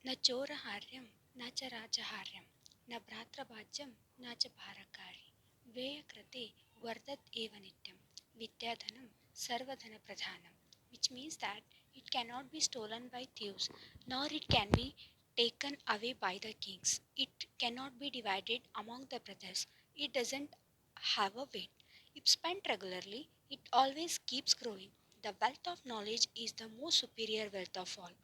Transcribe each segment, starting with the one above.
न चोरहार्यं न च राजहार्यं न भ्रातृभाज्यं न च भारकारि व्ययकृते वर्धत एव नित्यं विद्याधनं सर्वधनप्रधानं, which means that it cannot be stolen by thieves nor it can be taken away by the kings. It cannot be divided among the brothers. It doesn't have a weight. If spent regularly, it always keeps growing. The wealth of knowledge is the most superior wealth of all.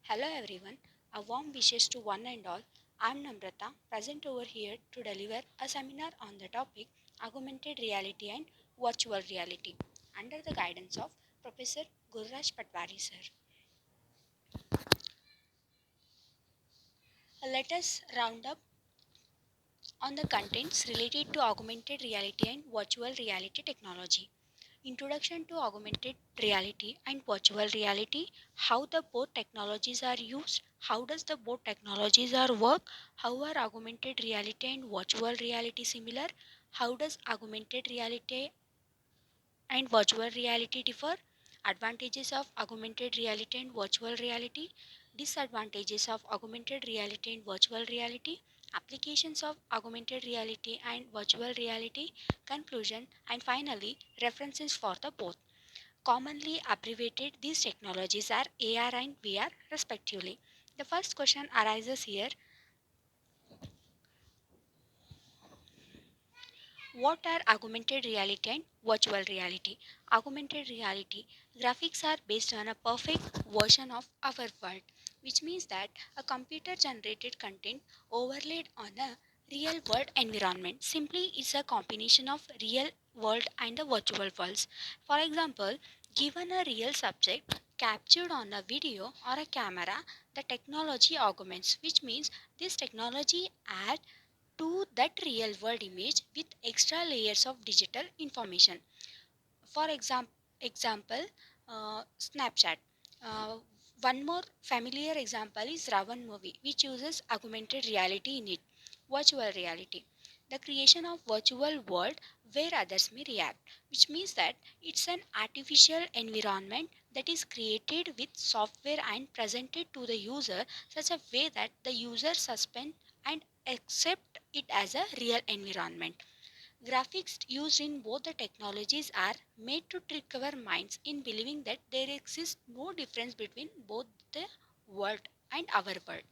Hello everyone, a warm wishes to one and all. I'm Namrata, present over here to deliver a seminar on the topic augmented reality and virtual reality under the guidance of Professor Gurraj Patwari sir. Let us round up on the contents related to augmented reality and virtual reality technology. Introduction to augmented reality and virtual reality, how the both technologies are used, how does the both technologies are work, how are augmented reality and virtual reality similar, how does augmented reality and virtual reality differ, advantages of augmented reality and virtual reality, disadvantages of augmented reality and virtual reality, applications of augmented reality and virtual reality, conclusion, and finally references for the both. Commonly abbreviated, these technologies are AR and VR respectively. The first question arises here: what are augmented reality and virtual reality? Augmented reality graphics are based on a perfect version of our world, which means that a computer generated content overlaid on a real world environment. Simply, it's a combination of real world and the virtual worlds. For example, given a real subject captured on a video or a camera, the technology augments, which means this technology adds to that real world image with extra layers of digital information. For example, Snapchat. Uh, One more familiar example is Ravan movie, which uses augmented reality in it. Virtual reality, the creation of virtual world where others may react, which means that it's an artificial environment that is created with software and presented to the user such a way that the user suspend and accept it as a real environment. Graphics used in both the technologies are made to trick our minds in believing that there exists no difference between both the world and our world.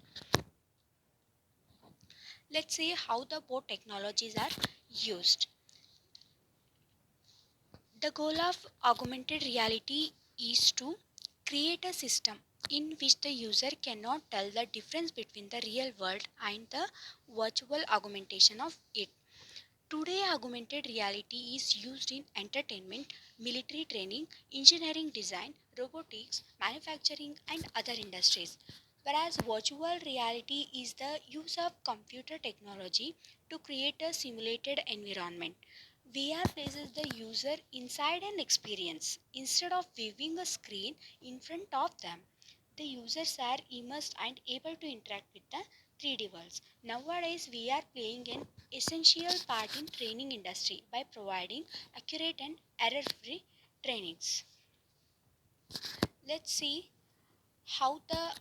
Let's see how the both technologies are used. The goal of augmented reality is to create a system in which the user cannot tell the difference between the real world and the virtual augmentation of it. Today, augmented reality is used in entertainment, military training, engineering design, robotics, manufacturing, and other industries. Whereas virtual reality is the use of computer technology to create a simulated environment. VR places the user inside an experience. Instead of viewing a screen in front of them, the users are immersed and able to interact with the 3D worlds. Nowadays, we are playing an essential part in training industry by providing accurate and error-free trainings. Let's see how the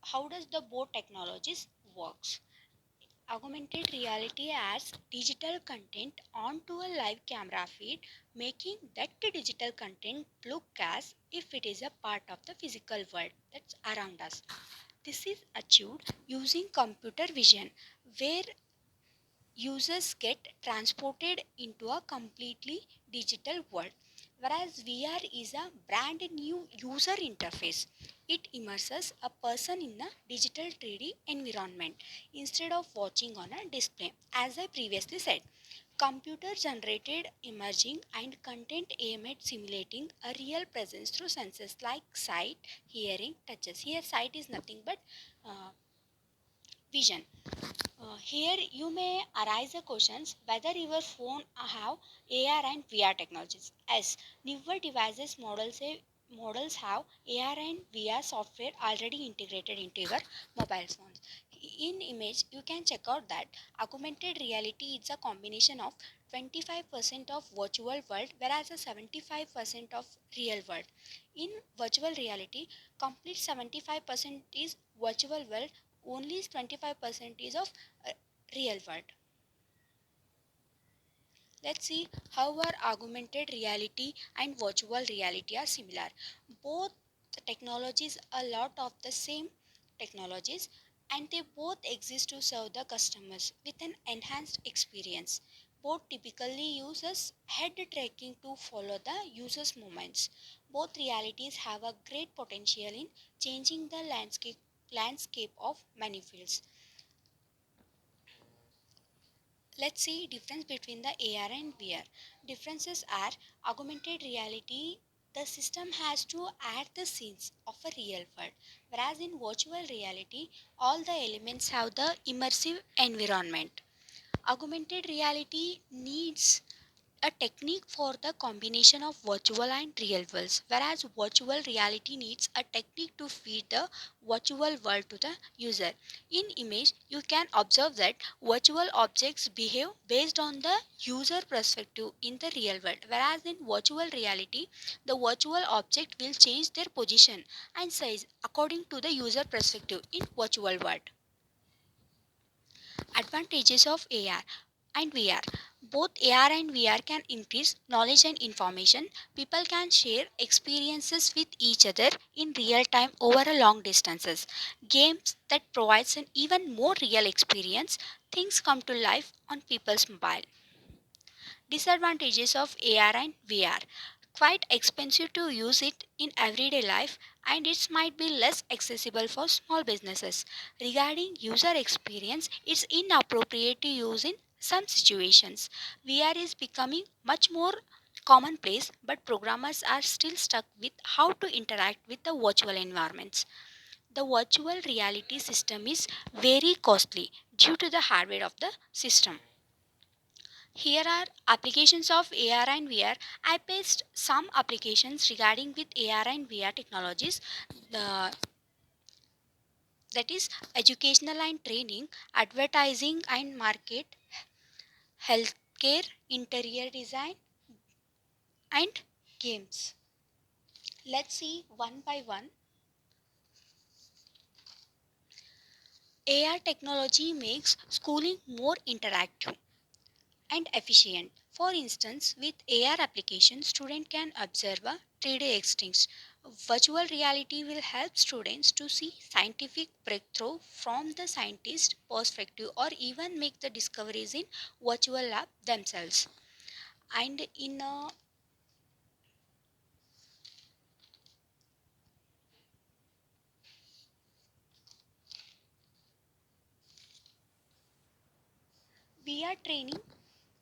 how does the both technologies works. Augmented reality adds digital content onto a live camera feed, making that digital content look as if it is a part of the physical world that's around us. This is achieved using computer vision, where users get transported into a completely digital world. Whereas VR is a brand new user interface. It immerses a person in a digital 3D environment instead of watching on a display. As I previously said, computer generated imaging and content aim at simulating a real presence through senses like sight, hearing, touches. Here, sight is nothing but uh, vision. Here you may arise the questions whether your phone have AR and VR technologies. As newer devices models have AR and VR software already integrated into your mobile phones. In image, you can check out that augmented reality is a combination of 25% of virtual world whereas a 75% of real world. In virtual reality, complete 75% is virtual world only 25% is of uh, real world. Let's see how our augmented reality and virtual reality are similar. Both technologies a lot of the same technologies, and they both exist to serve the customers with an enhanced experience. Both typically uses head tracking to follow the user's movements. Both realities have a great potential in changing the landscape of many fields. Let's see difference between the AR and VR. Differences are augmented reality. The system has to add the scenes of a real world, whereas in virtual reality, all the elements have the immersive environment. Augmented reality needs a technique for the combination of virtual and real worlds, whereas virtual reality needs a technique to feed the virtual world to the user. In image, you can observe that virtual objects behave based on the user perspective in the real world, whereas in virtual reality, the virtual object will change their position and size according to the user perspective in virtual world. Advantages of AR and VR. Both AR and VR can increase knowledge and information. People can share experiences with each other in real time over a long distances. Games that provides an even more real experience. Things come to life on people's mobile. Disadvantages of AR and VR. Quite expensive to use it in everyday life, and it might be less accessible for small businesses. Regarding user experience, it's inappropriate to use in some situations. VR is becoming much more commonplace, but programmers are still stuck with how to interact with the virtual environments. The virtual reality system is very costly due to the hardware of the system. Here are applications of AR and VR. I pasted some applications regarding with AR and VR technologies. The, that is educational and training, advertising and market, healthcare, interior design, and games. Let's see one by one. AR technology makes schooling more interactive and efficient. For instance, with AR application, student can observe a 3D extinct. Virtual reality will help students to see scientific breakthrough from the scientist perspective or even make the discoveries in virtual lab themselves. And in VR training,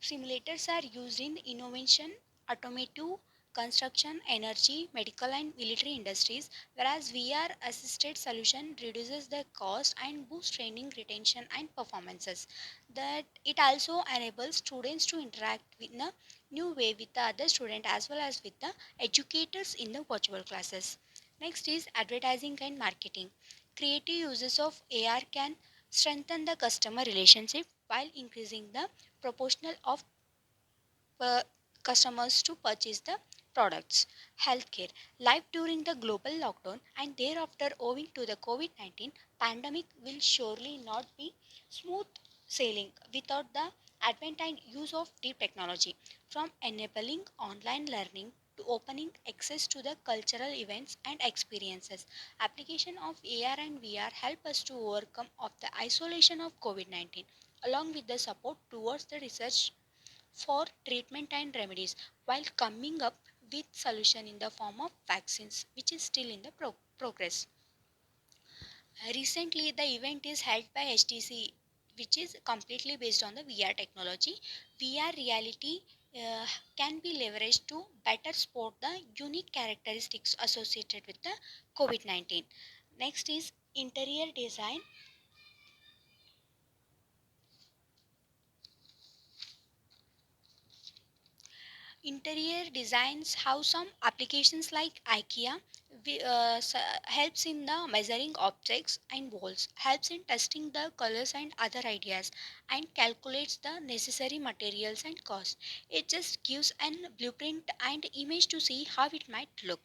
simulators are used in innovation, automotive, construction, energy, medical and military industries, whereas VR assisted solution reduces the cost and boosts training retention and performances. That it also enables students to interact in a new way with the other student as well as with the educators in the virtual classes. Next is advertising and marketing. Creative uses of AR can strengthen the customer relationship while increasing the proportional of uh, customers to purchase the products. Healthcare. Life during the global lockdown and thereafter owing to the COVID-19 pandemic will surely not be smooth sailing without the advent and use of deep technology. From enabling online learning to opening access to the cultural events and experiences, application of AR and VR help us to overcome of the isolation of COVID-19 along with the support towards the research for treatment and remedies while coming up with solution in the form of vaccines which is still in the progress. Recently the event is held by HTC which is completely based on the VR technology. VR reality can be leveraged to better support the unique characteristics associated with the COVID-19. Next is interior design. Interior designs have some applications like IKEA helps in the measuring objects and walls, helps in testing the colors and other ideas, and calculates the necessary materials and cost. It just gives an blueprint and image to see how it might look.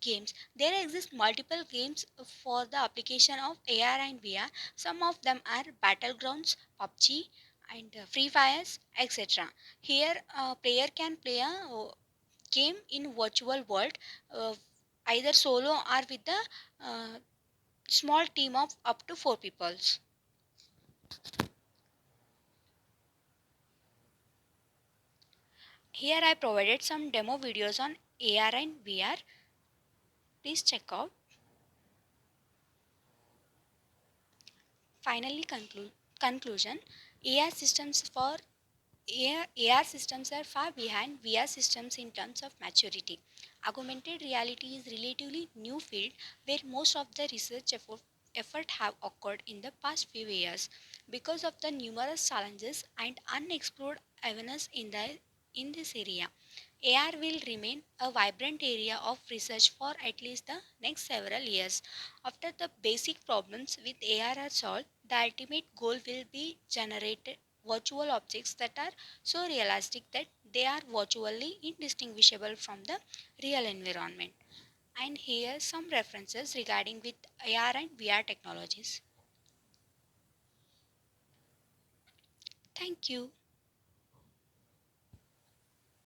Games. There exist multiple games for the application of AR and VR. Some of them are Battlegrounds, PUBG, and Free Fires, etc. Here, a player can play a game in virtual world, uh, either solo or with a uh, small team of up to 4 people. Here I provided some demo videos on AR and VR. Please check out. Finally, conclusion. AR systems for AR systems are far behind VR systems in terms of maturity. Augmented reality is relatively new field where most of the research effort have occurred in the past few years. Because of the numerous challenges and unexplored avenues in this area, AR will remain a vibrant area of research for at least the next several years. After the basic problems with AR are solved, the ultimate goal will be generated virtual objects that are so realistic that they are virtually indistinguishable from the real environment. And here some references regarding with AR and VR technologies. Thank you.